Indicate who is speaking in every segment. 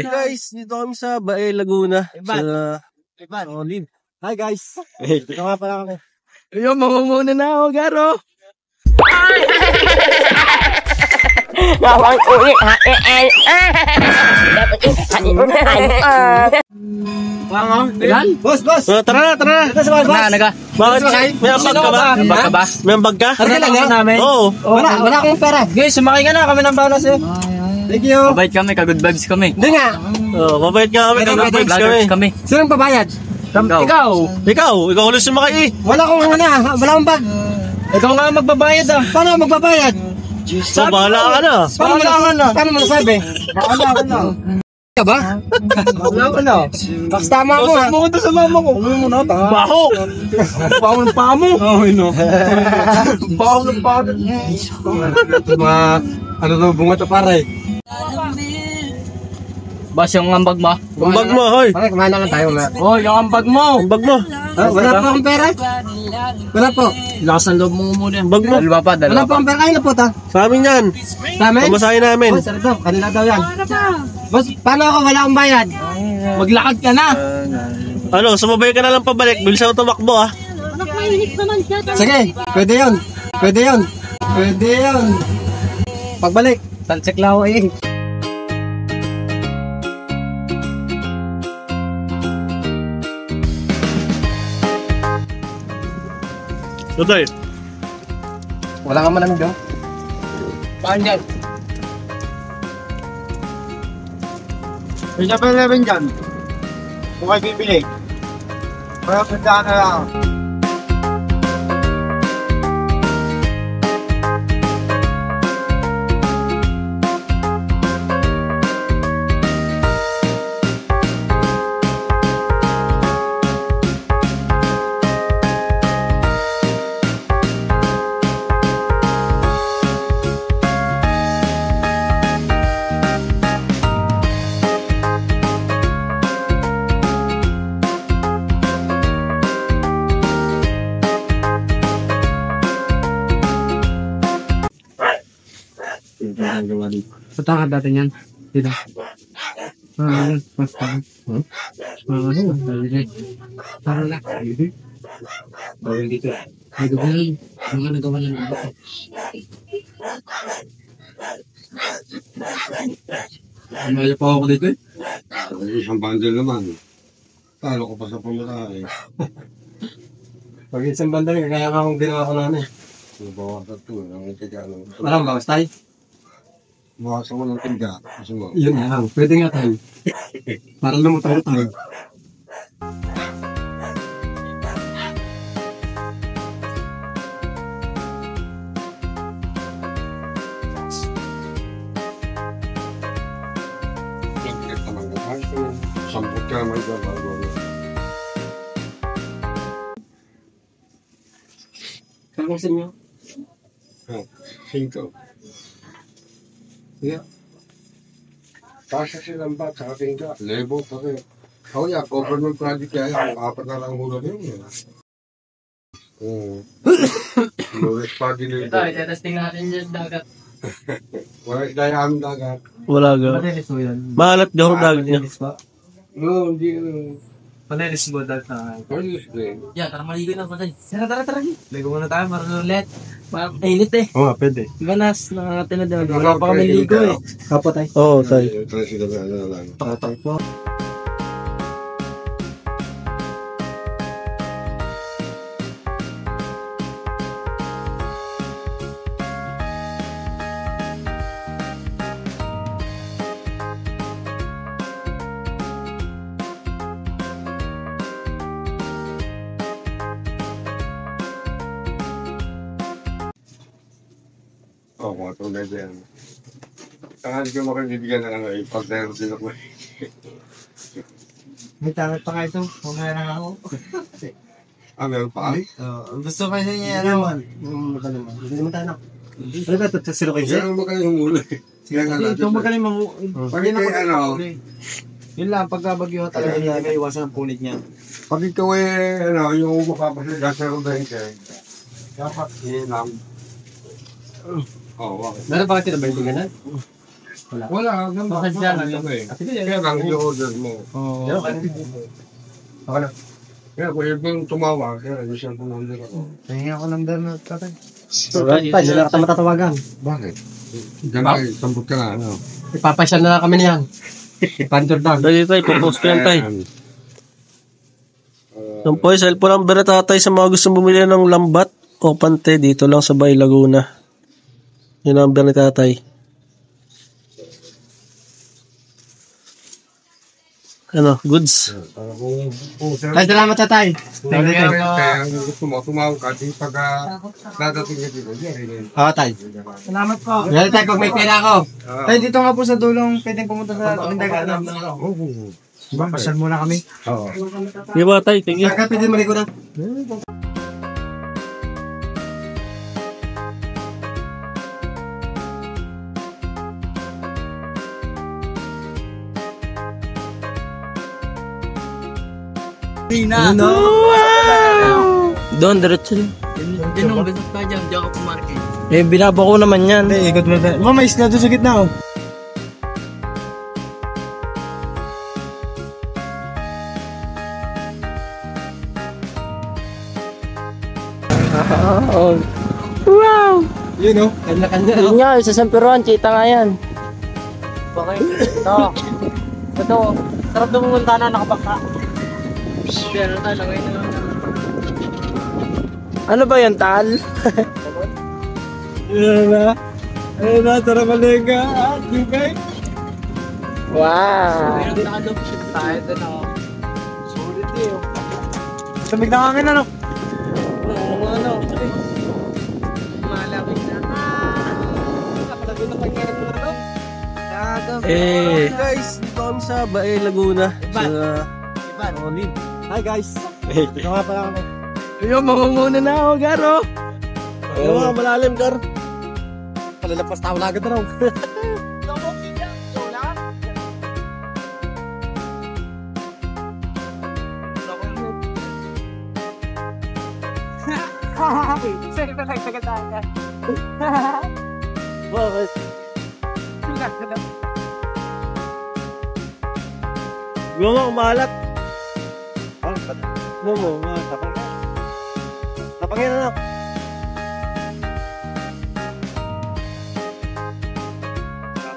Speaker 1: Guys, dito kami sa Bae, Laguna. Sa Olive. Hi guys. Dito nga pala kami.
Speaker 2: Ayun, mamamuna na ako, Garo.
Speaker 3: Bawang ulit
Speaker 1: Boss! Tara na! Bakit? May ambag ka ba? May ambag ka? Oo.
Speaker 2: Wala akong pera. Guys, sumakay ka na. Kami ng balas eh. Thank you.
Speaker 4: Mabait kami, ka-good vibes kami.
Speaker 2: Hindi nga.
Speaker 1: Mabait ka kami. Ka-good vibes kami.
Speaker 2: Sinong pabayad? Ikaw
Speaker 1: ulit sumakay eh.
Speaker 2: Wala akong bag. Ikaw nga magbabayad ah. Paano magbabayad?
Speaker 1: Bahala ka na.
Speaker 2: Paano mo nasabi? Bahala ka na. Ka ba? Bahala ka na. Baks tama ako ha. Pumunta sa mama ko.
Speaker 1: Baho ng paa mo.
Speaker 2: Baho ng paa. Mga ano daw bunga to pare.
Speaker 4: Bas yung ambag mo?
Speaker 1: Ambag mo, hoy.
Speaker 2: Pare, kumain na lang tayo nga.
Speaker 4: Oh, yung ambag mo.
Speaker 2: Wala po akong pera? Wala po.
Speaker 4: Lakas ng loob mo muna.
Speaker 1: Ambag mo.
Speaker 4: Dalawa pa.
Speaker 2: Wala po akong pera. Kain na po ta.
Speaker 1: Sa amin yan.
Speaker 2: Sa amin?
Speaker 1: Pamasahin namin.
Speaker 2: Boss, ano daw? Kanila daw yan. Boss, paano ako wala akong bayad?
Speaker 4: Maglakad ka na.
Speaker 1: Sumabay ka na lang pabalik. Bilisan mo tumakbo ah.
Speaker 2: Sige, pwede yun. Pagbalik, talsik lang ako eh.
Speaker 1: Tutoy.
Speaker 2: Wala ka malamig daw? Paan dyan? May 7-11 dyan. Kung kayo bibili. Kaya puntaan na lang.
Speaker 4: Punta ka dati yan. Dito. Tara na.
Speaker 1: Bawal dito.
Speaker 4: Mga nagawa ng
Speaker 2: Maya pa ako dito eh.
Speaker 5: Isang bundle naman. Talo ko pa sa pamatahe.
Speaker 2: Pag isang banda rin, kaya nga akong ginawa ko na eh.
Speaker 5: Nabawasan ito. Ang itigano.
Speaker 2: Walang bawas tayo?
Speaker 5: Bawasan ko ng tiga. Kasi mo.
Speaker 2: Yun nga, pwede nga tayo. Para lumutang tayo.
Speaker 5: Nagkikita naman ka tayo. Sampot ka naman ka bago.
Speaker 2: Kakusin nyo?
Speaker 5: 5.
Speaker 2: Yeah.
Speaker 5: Kasya silang ba? Sa akin ka. Lebo pa rin. Oh yeah, government project kaya. Apat na lang muna rin yun. Lowest party nila.
Speaker 4: Ito, itetesting natin yung dagat.
Speaker 5: Wala daya aming dagat.
Speaker 1: Wala ga.
Speaker 2: Panilis mo yan.
Speaker 1: Mahalat ka ang dagat niya.
Speaker 2: Panilis ba?
Speaker 5: No, hindi.
Speaker 2: Panilis mo dahil sa...
Speaker 5: Panilis din.
Speaker 4: Yan, tara maligo na.
Speaker 2: Tara. Ligo muna tayo, marunong ulit. Mainit eh.
Speaker 1: Oo nga, pwede.
Speaker 2: Diba nas, nakakatinad na. Wala pa kami ligo eh. Kapot tayo.
Speaker 1: Oo, tayo.
Speaker 5: Tara sila na lang.
Speaker 2: Takot.
Speaker 5: Oo, mga tunay din. Tangan ko makibibigyan na lang ay pag-dero din ako.
Speaker 2: May tangat pa nga ito. Mamaya na ako.
Speaker 5: Meron pa?
Speaker 2: Gusto kasi niya naman. Hindi naman tayo na. Ano ba ito? Sa silo kayo?
Speaker 5: Meron mo kayo humuli. Sige nga natin.
Speaker 2: Ito magaling
Speaker 5: Pag ikaw
Speaker 2: Yun lang, pagkabagyo talaga hindi may iwasan ang punit niya.
Speaker 5: pag ikaw yung mapapasigas sa rubente, dapat hinam. Oo, bakit?
Speaker 2: Meron ba kayo na 20 ganan?
Speaker 5: Wala,
Speaker 4: Bakit siya?
Speaker 5: Kaya lang i-order mo.
Speaker 2: Ako na.
Speaker 5: Kaya kung yung tumawa, kaya siya kung number ako.
Speaker 2: Tingin ako number na tatay.
Speaker 1: Alright.
Speaker 2: Tay, sila ka matatawagan.
Speaker 5: Bakit? Gano'n, sambot ka na, ano?
Speaker 2: Ipapasyal na lang kami niyan. Pantor down.
Speaker 1: Dali tayo, popost ko yan tayo. Yung po, cellphone number na tatay sa mga gusto bumili ng lambat o pante dito lang sa Bay Laguna. Yung number ni tatay. Ano, goods.
Speaker 2: Tay, salamat sa tay.
Speaker 5: Kaya gusto mo, tumawag ka, di pag dadating ka dito.
Speaker 2: Oo, tay.
Speaker 4: Salamat po.
Speaker 2: Dali tay, pag may pera ako. Tay, dito nga po sa dulong, pwedeng pumunta sa Mindagan. Pasyal muna kami.
Speaker 5: Oo.
Speaker 1: Di ba tay? Thank you.
Speaker 2: Kaya pwede maligo na.
Speaker 4: Ano?
Speaker 1: Doon, diretso rin.
Speaker 4: Yun yung gusto pa dyan. Diyan ako pumarkin.
Speaker 1: Eh, binaba ko naman yan.
Speaker 2: Hindi, ikot mo tayo. Mama, isla doon sa gitna, oh. Yun, oh. Kanya-kanya, oh.
Speaker 1: Yun nga, sa San Pedro, kita nga yan.
Speaker 4: Okay. Ito. Ito. Sarap na pumunta na nakapaka. Ano tayo lang ngayon.
Speaker 1: Ano ba yan, tal?
Speaker 2: Yun na. Ayun na, sarap malega. Dugay.
Speaker 1: Wow.
Speaker 4: Meron na ano. Tayo din ako.
Speaker 2: Sulit eh, oh. Lamig na kami na, no?
Speaker 4: Ano? Malapit na.
Speaker 2: Kapalago na pangyayari mo na to.
Speaker 1: Eh, guys, dito kami sa Bay Laguna. Sa Olive.
Speaker 2: Hi, guys. Ito nga pala kami.
Speaker 1: Ayun, mangunguna na ako, Garo. Ayun mga malalim, Gar.
Speaker 2: Palalapas tao na agad na raw.
Speaker 1: Bakit? Yung mga umalat.
Speaker 2: Momo, tapang na. Tapangin na lang.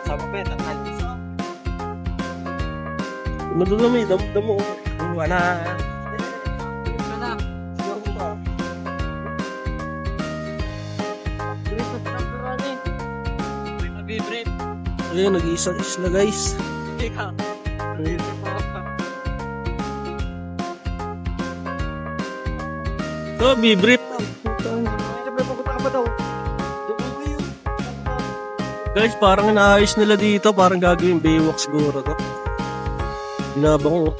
Speaker 2: Sama pa yun, tatay.
Speaker 1: Madudumi, damo.
Speaker 2: Wala.
Speaker 1: Ayun, nag-iisa-isla, guys. Ito, be-brief. Guys, parang inaayos nila dito. Parang gagawin Baywalk siguro to. Binabang ko.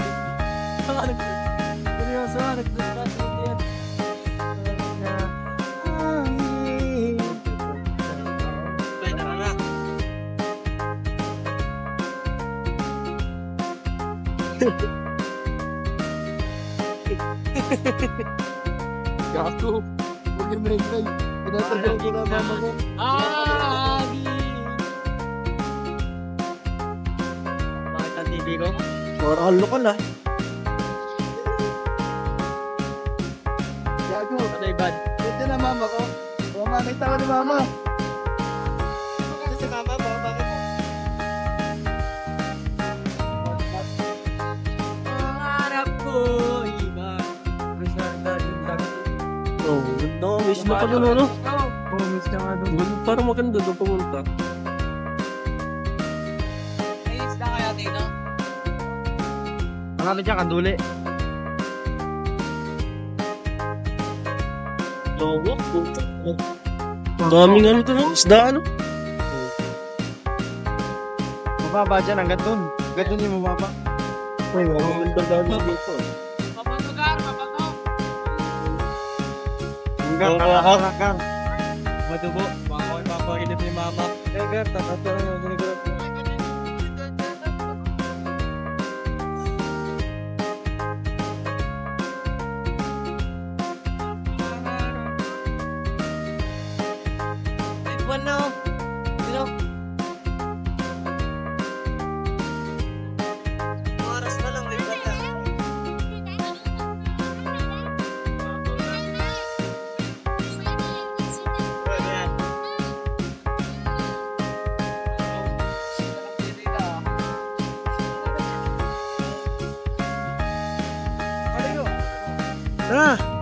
Speaker 2: Gago. Huwag yung break. Pinatagyan ko na mama ko.
Speaker 4: Bakit ang TV ko?
Speaker 1: Parang lokal ah.
Speaker 2: Gago.
Speaker 4: Ano yung bad?
Speaker 2: Ganda na mama ko. Mama, nakita ko ni mama. Si mama, bakit?
Speaker 4: Pangarap ko iba.
Speaker 1: Oh, ganda. Miss na pa doon, ano?
Speaker 2: Miss ka nga doon.
Speaker 1: Parang maganda doon pumunta.
Speaker 4: Ayos na kaya dito.
Speaker 2: Ang ano dyan, kanduli.
Speaker 1: Lawak, puta. Daming ano to, isda ano?
Speaker 2: Mababa dyan, hanggang doon. Hanggang doon yung mababa.
Speaker 1: Uy, maganda dami dito.
Speaker 4: Mapanugar, mapanog.
Speaker 2: Hanggang. Madubo. Baka ko ipapakilit ni mama. Hanggang, tatato na yung sinigurat mo.
Speaker 1: Tara.